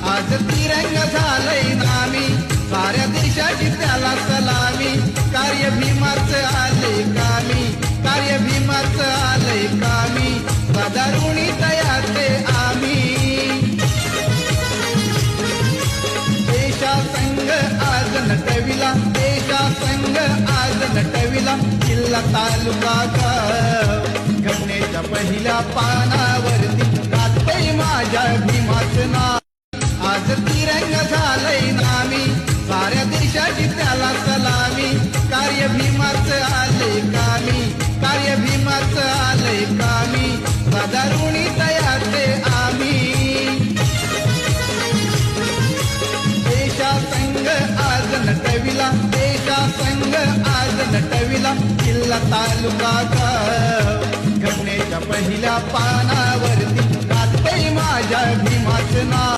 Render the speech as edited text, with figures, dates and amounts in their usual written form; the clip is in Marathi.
आज तिरंग झालंय नामी, साऱ्या देशाची त्याला सलामी. कार्य भीमाचं आले कामी, कार्य भीमाचं आलंय कामी. सदा ऋणी तयाचे आम्ही. देशा संघ आज नटविला, देशा संघ आज नटविला. किल्ला तालुका गाव घटनेच्या पहिल्या पानावरती गातय माझ्या भीमाचं नाव. आज तिरंग झालंय नामी, साऱ्या देशाची त्याला सलामी. कार्य भीमाचं आलंय कामी, कार्य भीमाचं आलंय कामी. सदा ऋणी तयाचे आम्ही. देशा संघ आज नटविला, देशा संघ आज नटविला. किल्ला तालुका गाव घटनेच्या पहिल्या पानावरती गातय माझ्या भीमाचं नाव.